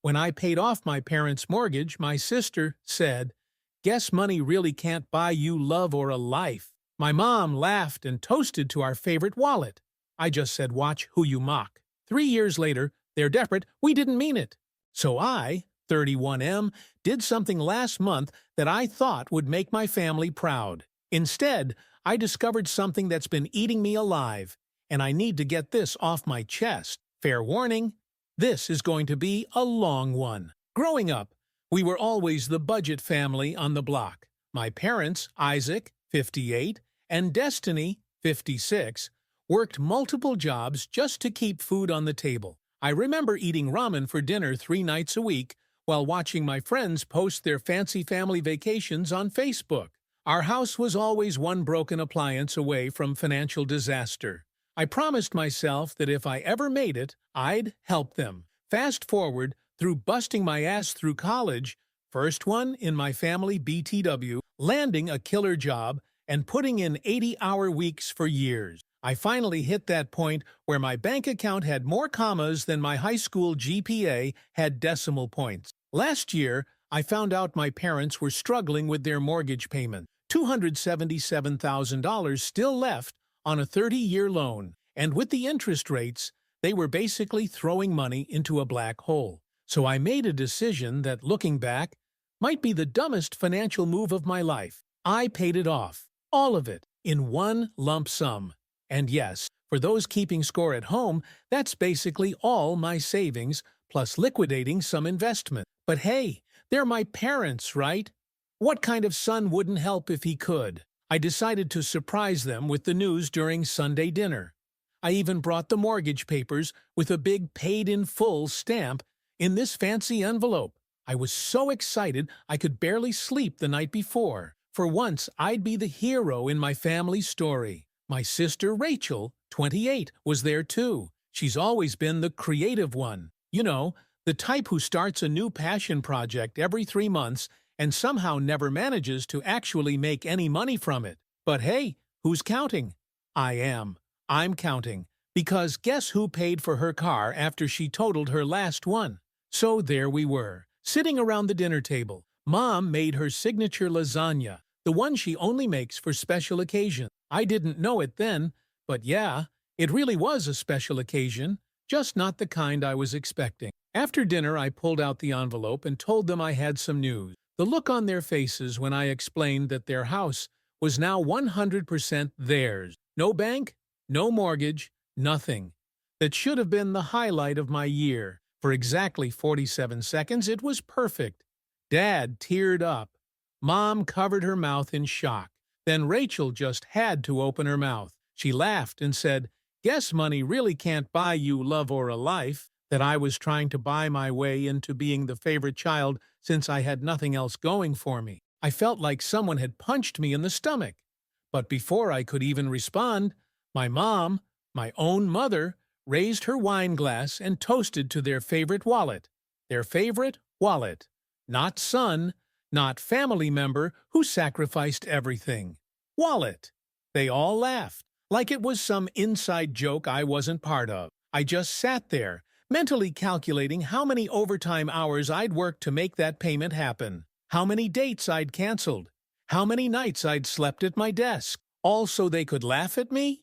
When I paid off my parents' mortgage, my sister said, "Guess money really can't buy you love or a life." My mom laughed and toasted to our favorite wallet. I just said, "Watch who you mock." 3 years later, they're desperate, we didn't mean it. So I, 31M, did something last month that I thought would make my family proud. Instead, I discovered something that's been eating me alive, and I need to get this off my chest. Fair warning, this is going to be a long one. Growing up, we were always the budget family on the block. My parents, Isaac, 58, and Destiny, 56, worked multiple jobs just to keep food on the table. I remember eating ramen for dinner 3 nights a week while watching my friends post their fancy family vacations on Facebook. Our house was always one broken appliance away from financial disaster. I promised myself that if I ever made it, I'd help them. Fast forward through busting my ass through college, first one in my family BTW, landing a killer job, and putting in 80-hour weeks for years. I finally hit that point where my bank account had more commas than my high school GPA had decimal points. Last year, I found out my parents were struggling with their mortgage payment. $277,000 still left on a 30-year loan, and with the interest rates, they were basically throwing money into a black hole. So I made a decision that, looking back, might be the dumbest financial move of my life. I paid it off, all of it, in one lump sum. And yes, for those keeping score at home, that's basically all my savings, plus liquidating some investment. But hey, they're my parents, right? What kind of son wouldn't help if he could? I decided to surprise them with the news during Sunday dinner. I even brought the mortgage papers with a big paid-in-full stamp in this fancy envelope. I was so excited I could barely sleep the night before. For once, I'd be the hero in my family story. My sister Rachel, 28, was there too. She's always been the creative one. You know, the type who starts a new passion project every 3 months and somehow never manages to actually make any money from it. But hey, who's counting? I am. I'm counting. Because guess who paid for her car after she totaled her last one? So there we were, sitting around the dinner table. Mom made her signature lasagna, the one she only makes for special occasions. I didn't know it then, but yeah, it really was a special occasion, just not the kind I was expecting. After dinner, I pulled out the envelope and told them I had some news. The look on their faces when I explained that their house was now 100% theirs. No bank, no mortgage, nothing. That should have been the highlight of my year. For exactly 47 seconds, it was perfect. Dad teared up. Mom covered her mouth in shock. Then Rachel just had to open her mouth. She laughed and said, "Guess money really can't buy you love or a life." That I was trying to buy my way into being the favorite child since I had nothing else going for me. I felt like someone had punched me in the stomach. But before I could even respond, my mom, my own mother, raised her wine glass and toasted to their favorite wallet. Their favorite wallet. Not son, not family member who sacrificed everything. Wallet. They all laughed, like it was some inside joke I wasn't part of. I just sat there, mentally calculating how many overtime hours I'd worked to make that payment happen, how many dates I'd canceled, how many nights I'd slept at my desk, all so they could laugh at me?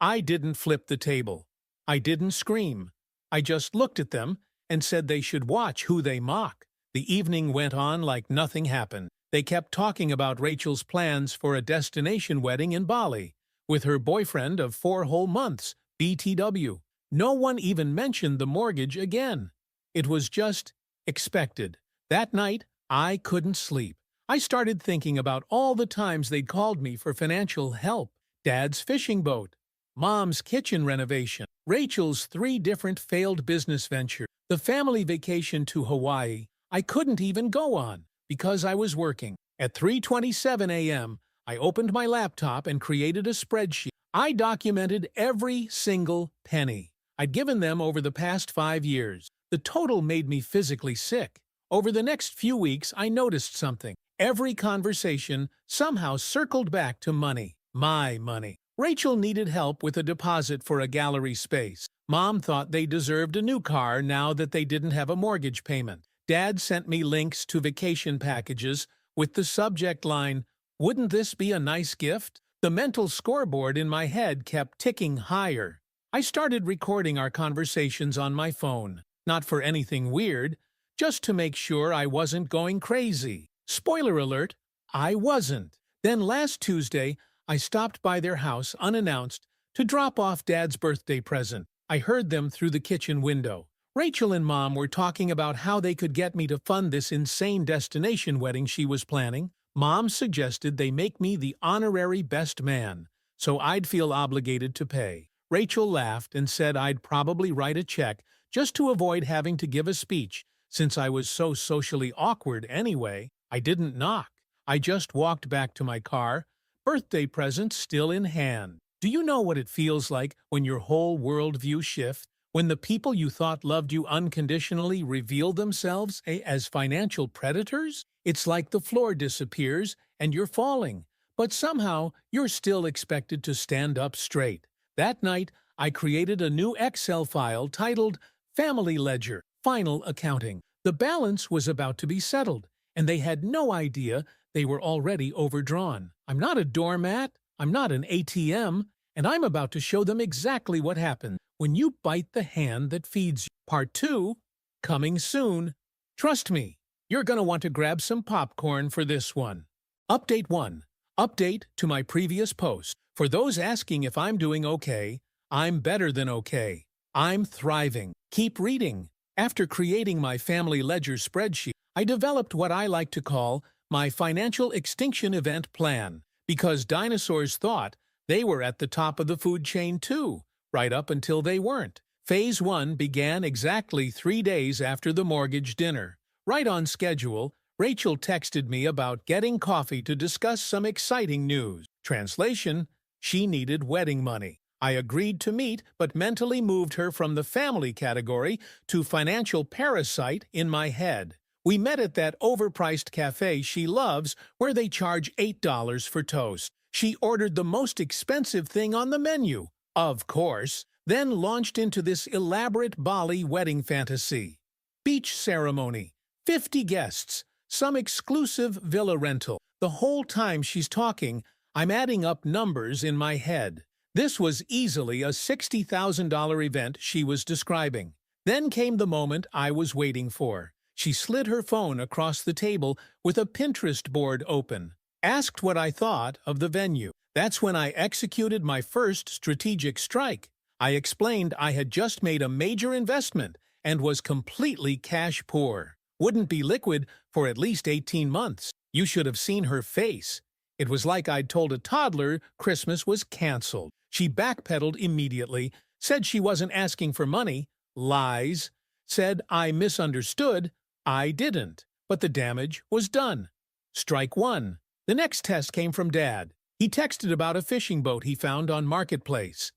I didn't flip the table. I didn't scream. I just looked at them and said they should watch who they mock. The evening went on like nothing happened. They kept talking about Rachel's plans for a destination wedding in Bali, with her boyfriend of 4 whole months, BTW. No one even mentioned the mortgage again. It was just expected. That night, I couldn't sleep. I started thinking about all the times they'd called me for financial help. Dad's fishing boat, Mom's kitchen renovation, Rachel's 3 different failed business ventures, the family vacation to Hawaii I couldn't even go on because I was working. At 3:27 a.m., I opened my laptop and created a spreadsheet. I documented every single penny I'd given them over the past 5 years. The total made me physically sick. Over the next few weeks, I noticed something. Every conversation somehow circled back to money. My money. Rachel needed help with a deposit for a gallery space. Mom thought they deserved a new car now that they didn't have a mortgage payment. Dad sent me links to vacation packages with the subject line, "Wouldn't this be a nice gift?" The mental scoreboard in my head kept ticking higher. I started recording our conversations on my phone, not for anything weird, just to make sure I wasn't going crazy. Spoiler alert, I wasn't. Then last Tuesday, I stopped by their house unannounced to drop off Dad's birthday present. I heard them through the kitchen window. Rachel and Mom were talking about how they could get me to fund this insane destination wedding she was planning. Mom suggested they make me the honorary best man, so I'd feel obligated to pay. Rachel laughed and said I'd probably write a check just to avoid having to give a speech, since I was so socially awkward anyway. I didn't knock. I just walked back to my car, birthday present still in hand. Do you know what it feels like when your whole worldview shifts? When the people you thought loved you unconditionally reveal themselves as financial predators? It's like the floor disappears and you're falling, but somehow you're still expected to stand up straight. That night, I created a new Excel file titled Family Ledger, Final Accounting. The balance was about to be settled, and they had no idea they were already overdrawn. I'm not a doormat, I'm not an ATM, and I'm about to show them exactly what happens when you bite the hand that feeds you. Part 2, coming soon. Trust me, you're going to want to grab some popcorn for this one. Update 1. Update to my previous post. For those asking if I'm doing okay, I'm better than okay. I'm thriving. Keep reading. After creating my family ledger spreadsheet, I developed what I like to call my financial extinction event plan, because dinosaurs thought they were at the top of the food chain too, right up until they weren't. Phase 1 began exactly 3 days after the mortgage dinner. Right on schedule, Rachel texted me about getting coffee to discuss some exciting news. Translation: she needed wedding money. I agreed to meet, but mentally moved her from the family category to financial parasite in my head. We met at that overpriced cafe she loves where they charge $8 for toast. She ordered the most expensive thing on the menu, of course, then launched into this elaborate Bali wedding fantasy. Beach ceremony, 50 guests, some exclusive villa rental. The whole time she's talking, I'm adding up numbers in my head. This was easily a $60,000 event she was describing. Then came the moment I was waiting for. She slid her phone across the table with a Pinterest board open. Asked what I thought of the venue. That's when I executed my first strategic strike. I explained I had just made a major investment and was completely cash poor. Wouldn't be liquid for at least 18 months. You should have seen her face. It was like I'd told a toddler Christmas was canceled. She backpedaled immediately, said she wasn't asking for money, lies, said I misunderstood, I didn't, but the damage was done. Strike 1. The next test came from Dad. He texted about a fishing boat he found on Marketplace.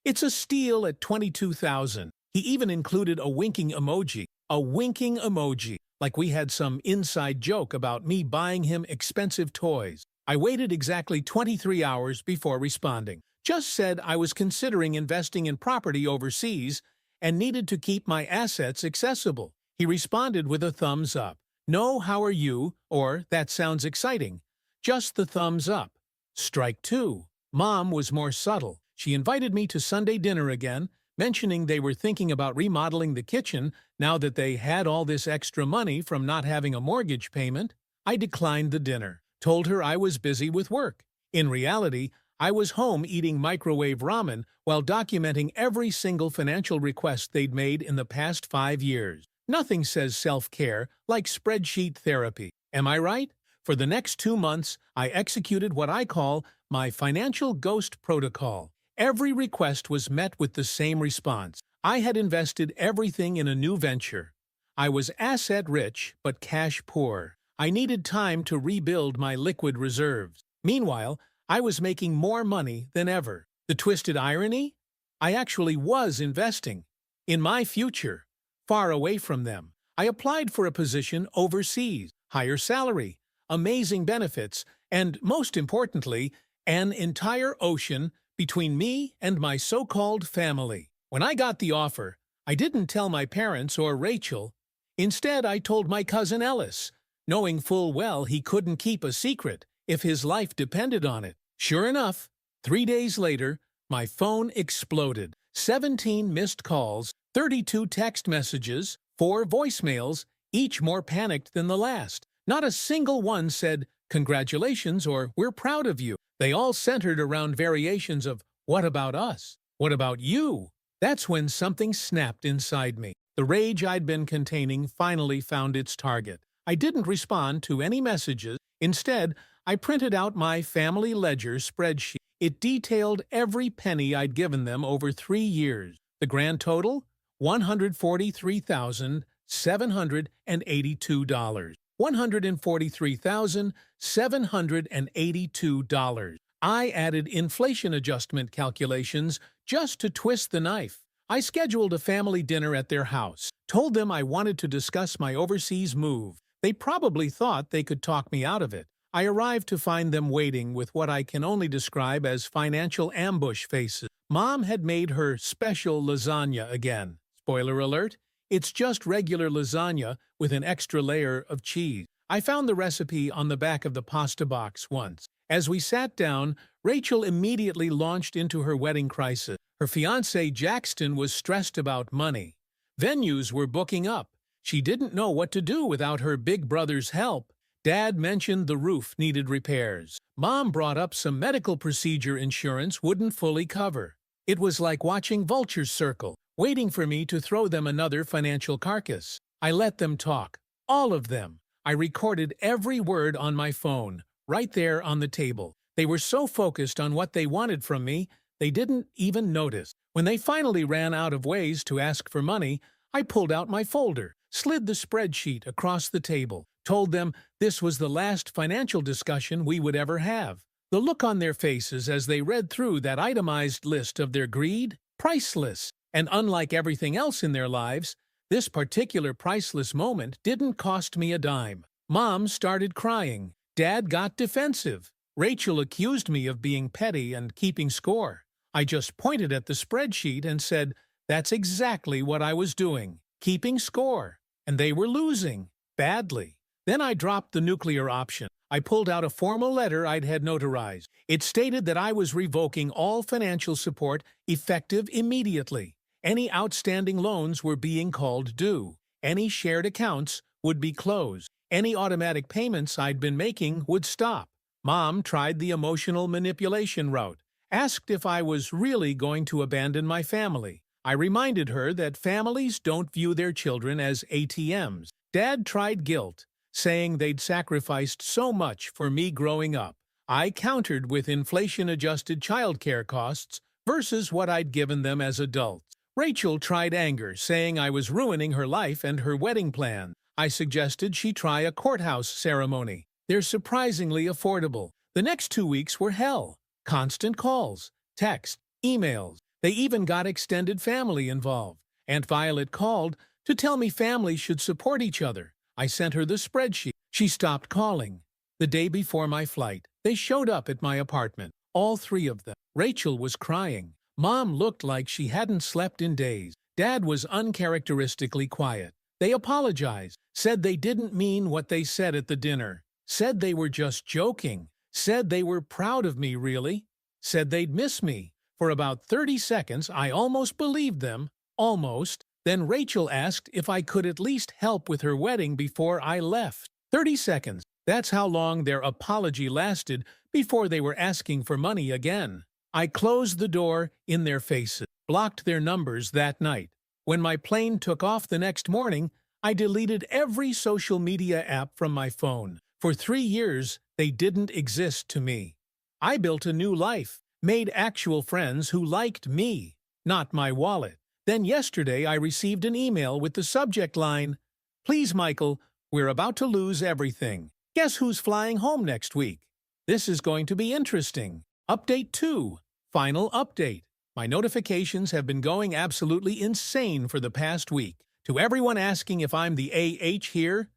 It's a steal at $22,000. He even included a winking emoji. A winking emoji, like we had some inside joke about me buying him expensive toys. I waited exactly 23 hours before responding. Just said I was considering investing in property overseas and needed to keep my assets accessible. He responded with a thumbs up. No, how are you? Or, that sounds exciting. Just the thumbs up. Strike 2. Mom was more subtle. She invited me to Sunday dinner again, mentioning they were thinking about remodeling the kitchen now that they had all this extra money from not having a mortgage payment. I declined the dinner, told her I was busy with work. In reality, I was home eating microwave ramen while documenting every single financial request they'd made in the past 5 years. Nothing says self-care like spreadsheet therapy. Am I right? For the next 2 months, I executed what I call my financial ghost protocol. Every request was met with the same response. I had invested everything in a new venture. I was asset-rich but cash-poor. I needed time to rebuild my liquid reserves. Meanwhile, I was making more money than ever. The twisted irony? I actually was investing. In my future. Far away from them. I applied for a position overseas, higher salary, amazing benefits, and, most importantly, an entire ocean between me and my so-called family. When I got the offer, I didn't tell my parents or Rachel. Instead, I told my cousin Ellis, knowing full well he couldn't keep a secret if his life depended on it. Sure enough, 3 days later, my phone exploded. 17 missed calls, 32 text messages, 4 voicemails, each more panicked than the last. Not a single one said, "Congratulations" or "We're proud of you." They all centered around variations of, "What about us? What about you?" That's when something snapped inside me. The rage I'd been containing finally found its target. I didn't respond to any messages. Instead, I printed out my family ledger spreadsheet. It detailed every penny I'd given them over 3 years. The grand total? $143,782. $143,782. I added inflation adjustment calculations just to twist the knife. I scheduled a family dinner at their house, told them I wanted to discuss my overseas move. They probably thought they could talk me out of it. I arrived to find them waiting with what I can only describe as financial ambush faces. Mom had made her special lasagna again. Spoiler alert, it's just regular lasagna with an extra layer of cheese. I found the recipe on the back of the pasta box once. As we sat down, Rachel immediately launched into her wedding crisis. Her fiancé Jackson was stressed about money. Venues were booking up. She didn't know what to do without her big brother's help. Dad mentioned the roof needed repairs. Mom brought up some medical procedure insurance wouldn't fully cover. It was like watching vultures circle, waiting for me to throw them another financial carcass. I let them talk. All of them. I recorded every word on my phone, right there on the table. They were so focused on what they wanted from me, they didn't even notice. When they finally ran out of ways to ask for money, I pulled out my folder, slid the spreadsheet across the table, told them this was the last financial discussion we would ever have. The look on their faces as they read through that itemized list of their greed? Priceless. And unlike everything else in their lives, this particular priceless moment didn't cost me a dime. Mom started crying. Dad got defensive. Rachel accused me of being petty and keeping score. I just pointed at the spreadsheet and said, that's exactly what I was doing, keeping score. And they were losing. Badly. Then I dropped the nuclear option. I pulled out a formal letter I'd had notarized. It stated that I was revoking all financial support effective immediately. Any outstanding loans were being called due. Any shared accounts would be closed. Any automatic payments I'd been making would stop. Mom tried the emotional manipulation route, asked if I was really going to abandon my family. I reminded her that families don't view their children as ATMs. Dad tried guilt, saying they'd sacrificed so much for me growing up. I countered with inflation-adjusted childcare costs versus what I'd given them as adults. Rachel tried anger, saying I was ruining her life and her wedding plan. I suggested she try a courthouse ceremony. They're surprisingly affordable. The next 2 weeks were hell. Constant calls, texts, emails. They even got extended family involved. Aunt Violet called to tell me families should support each other. I sent her the spreadsheet. She stopped calling. The day before my flight, they showed up at my apartment, all 3 of them. Rachel was crying. Mom looked like she hadn't slept in days. Dad was uncharacteristically quiet. They apologized, said they didn't mean what they said at the dinner, said they were just joking, said they were proud of me really, said they'd miss me. For about 30 seconds, I almost believed them. Almost. Then Rachel asked if I could at least help with her wedding before I left. 30 seconds. That's how long their apology lasted before they were asking for money again. I closed the door in their faces, blocked their numbers that night. When my plane took off the next morning, I deleted every social media app from my phone. For 3 years, they didn't exist to me. I built a new life, made actual friends who liked me, not my wallet. Then yesterday I received an email with the subject line, "Please, Michael, we're about to lose everything. Guess who's flying home next week? This is going to be interesting. Update 2. Final update. My notifications have been going absolutely insane for the past week. To everyone asking if I'm the AH here,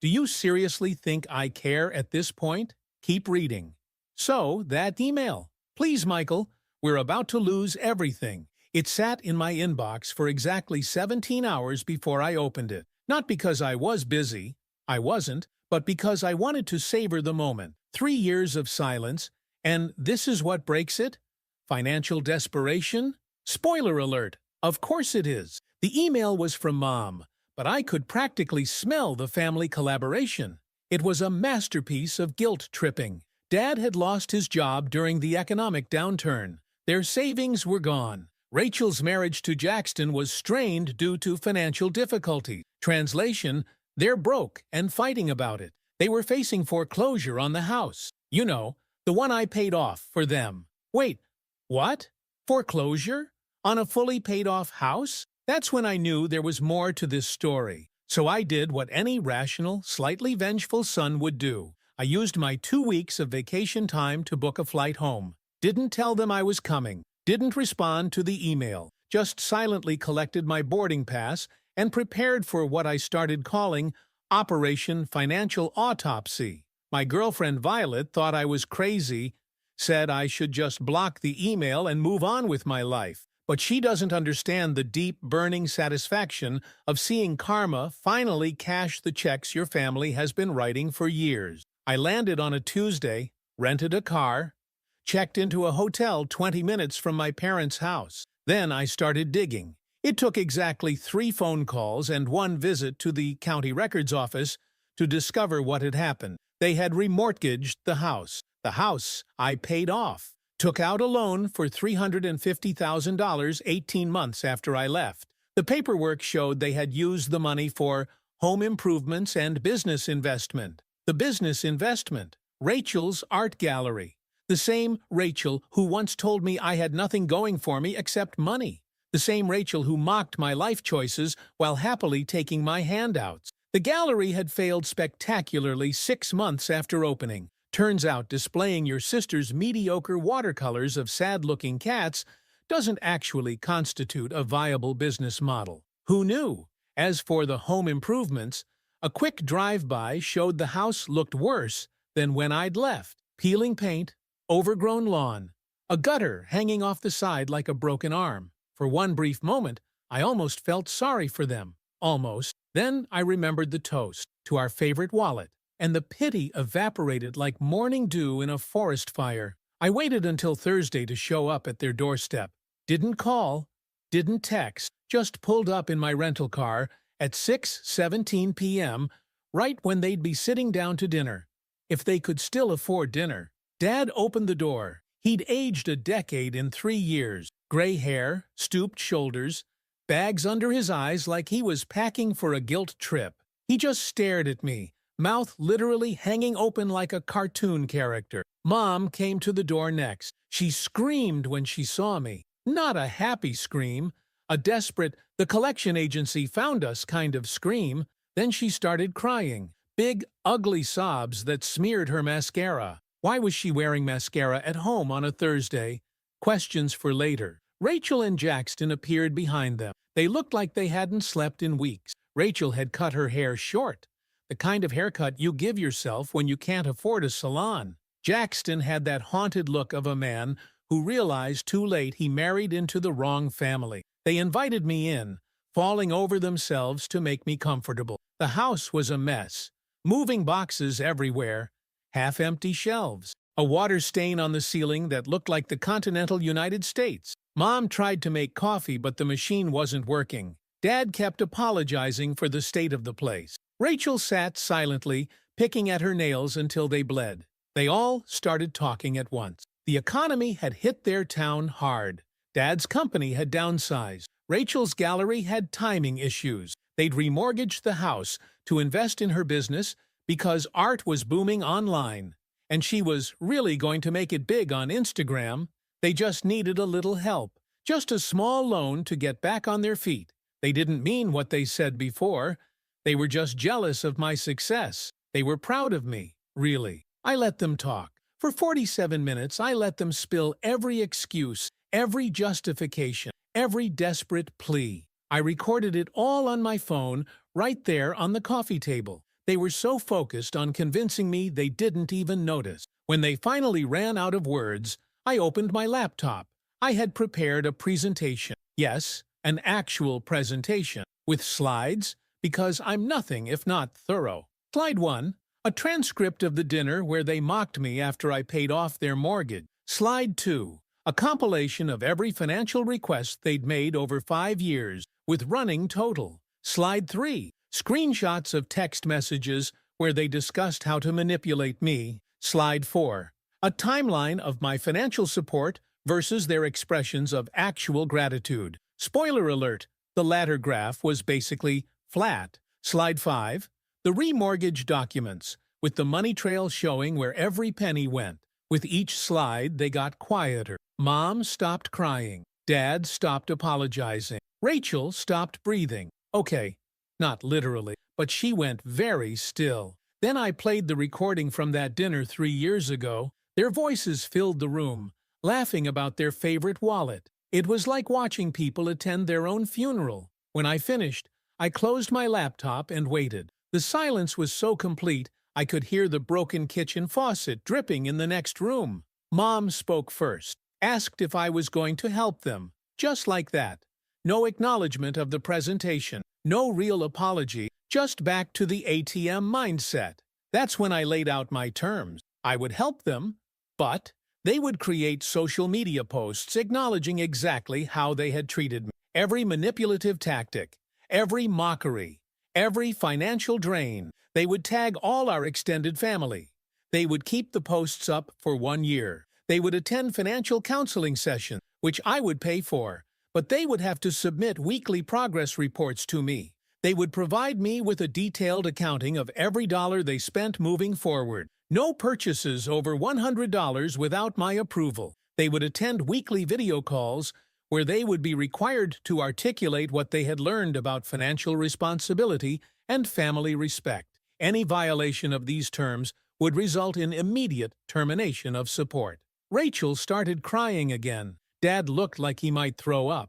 do you seriously think I care at this point? Keep reading." So, that email. "Please, Michael, we're about to lose everything. It sat in my inbox for exactly 17 hours before I opened it. Not because I was busy, I wasn't, but because I wanted to savor the moment. 3 years of silence, and this is what breaks it? Financial desperation? Spoiler alert, of course it is. The email was from Mom, but I could practically smell the family collaboration. It was a masterpiece of guilt tripping. Dad had lost his job during the economic downturn. Their savings were gone. Rachel's marriage to Jackson was strained due to financial difficulty. Translation, they're broke and fighting about it. They were facing foreclosure on the house. You know, the one I paid off for them. Wait, what? Foreclosure? On a fully paid-off house? That's when I knew there was more to this story. So I did what any rational, slightly vengeful son would do. I used my 2 weeks of vacation time to book a flight home. Didn't tell them I was coming. Didn't respond to the email. Just silently collected my boarding pass and prepared for what I started calling Operation Financial Autopsy. My girlfriend Violet thought I was crazy, said I should just block the email and move on with my life. But she doesn't understand the deep, burning satisfaction of seeing karma finally cash the checks your family has been writing for years. I landed on a Tuesday, rented a car, checked into a hotel 20 minutes from my parents' house. Then I started digging. It took exactly 3 phone calls and 1 visit to the county records office to discover what had happened. They had remortgaged the house. The house I paid off. Took out a loan for $350,000 18 months after I left. The paperwork showed they had used the money for home improvements and business investment. The business investment, Rachel's art gallery. The same Rachel who once told me I had nothing going for me except money. The same Rachel who mocked my life choices while happily taking my handouts. The gallery had failed spectacularly 6 months after opening. Turns out displaying your sister's mediocre watercolors of sad-looking cats doesn't actually constitute a viable business model. Who knew? As for the home improvements, a quick drive-by showed the house looked worse than when I'd left. Peeling paint, overgrown lawn, a gutter hanging off the side like a broken arm. For one brief moment, I almost felt sorry for them. Almost. Then I remembered the toast to our favorite wallet, and the pity evaporated like morning dew in a forest fire. I waited until Thursday to show up at their doorstep. Didn't call, didn't text, just pulled up in my rental car at 6:17 p.m., right when they'd be sitting down to dinner. If they could still afford dinner. Dad opened the door. He'd aged a decade in 3 years. Gray hair, stooped shoulders, bags under his eyes like he was packing for a guilt trip. He just stared at me, mouth literally hanging open like a cartoon character. Mom came to the door next. She screamed when she saw me. Not a happy scream, a desperate, the collection agency found us kind of scream. Then she started crying. Big, ugly sobs that smeared her mascara. Why was she wearing mascara at home on a Thursday? Questions for later. Rachel and Jackson appeared behind them. They looked like they hadn't slept in weeks. Rachel had cut her hair short, the kind of haircut you give yourself when you can't afford a salon. Jackson had that haunted look of a man who realized too late he married into the wrong family. They invited me in, falling over themselves to make me comfortable. The house was a mess. Moving boxes everywhere, half-empty shelves, a water stain on the ceiling that looked like the continental United States. Mom tried to make coffee, but the machine wasn't working. Dad kept apologizing for the state of the place. Rachel sat silently, picking at her nails until they bled. They all started talking at once. The economy had hit their town hard. Dad's company had downsized. Rachel's gallery had timing issues. They'd remortgaged the house to invest in her business because art was booming online, and she was really going to make it big on Instagram. They just needed a little help, just a small loan to get back on their feet. They didn't mean what they said before. They were just jealous of my success. They were proud of me, really. I let them talk. For 47 minutes, I let them spill every excuse, every justification, every desperate plea. I recorded it all on my phone, right there on the coffee table. They were so focused on convincing me they didn't even notice. When they finally ran out of words, I opened my laptop. I had prepared a presentation. Yes, an actual presentation, with slides, because I'm nothing if not thorough. Slide 1. A transcript of the dinner where they mocked me after I paid off their mortgage. Slide 2. A compilation of every financial request they'd made over 5 years, with running total. Slide 3. Screenshots of text messages where they discussed how to manipulate me. Slide 4. A timeline of my financial support versus their expressions of actual gratitude. Spoiler alert, the latter graph was basically flat. Slide 5. The remortgage documents, with the money trail showing where every penny went. With each slide, they got quieter. Mom stopped crying. Dad stopped apologizing. Rachel stopped breathing. Okay, not literally, but she went very still. Then I played the recording from that dinner 3 years ago. Their voices filled the room, laughing about their favorite wallet. It was like watching people attend their own funeral. When I finished, I closed my laptop and waited. The silence was so complete, I could hear the broken kitchen faucet dripping in the next room. Mom spoke first, asked if I was going to help them. Just like that. No acknowledgement of the presentation, no real apology, just back to the ATM mindset. That's when I laid out my terms. I would help them, but they would create social media posts acknowledging exactly how they had treated me. Every manipulative tactic, every mockery, every financial drain. They would tag all our extended family. They would keep the posts up for 1 year. They would attend financial counseling sessions, which I would pay for, but they would have to submit weekly progress reports to me. They would provide me with a detailed accounting of every dollar they spent moving forward. No purchases over $100 without my approval. They would attend weekly video calls where they would be required to articulate what they had learned about financial responsibility and family respect. Any violation of these terms would result in immediate termination of support. Rachel started crying again. Dad looked like he might throw up.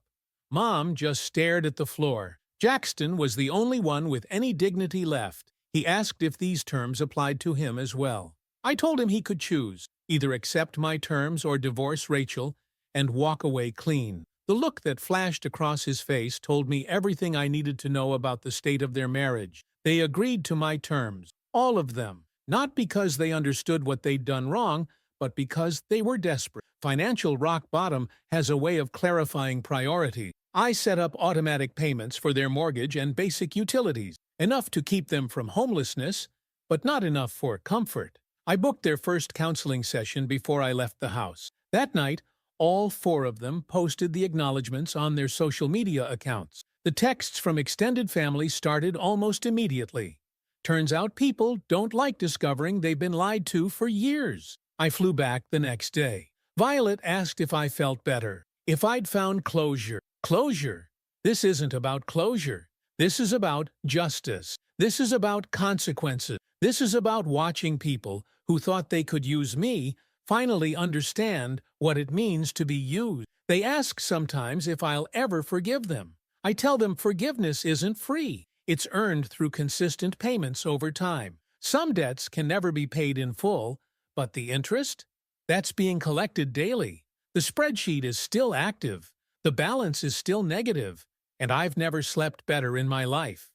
Mom just stared at the floor. Jackson was the only one with any dignity left. He asked if these terms applied to him as well. I told him he could choose, either accept my terms or divorce Rachel and walk away clean. The look that flashed across his face told me everything I needed to know about the state of their marriage. They agreed to my terms, all of them, not because they understood what they'd done wrong, but because they were desperate. Financial rock bottom has a way of clarifying priorities. I set up automatic payments for their mortgage and basic utilities, enough to keep them from homelessness, but not enough for comfort. I booked their first counseling session before I left the house. That night, all 4 of them posted the acknowledgments on their social media accounts. The texts from extended family started almost immediately. Turns out people don't like discovering they've been lied to for years. I flew back the next day. Violet asked if I felt better, if I'd found closure. Closure? This isn't about closure. This is about justice. This is about consequences. This is about watching people who thought they could use me finally understand what it means to be used. They ask sometimes if I'll ever forgive them. I tell them forgiveness isn't free. It's earned through consistent payments over time. Some debts can never be paid in full, but the interest? That's being collected daily. The spreadsheet is still active. The balance is still negative, and I've never slept better in my life.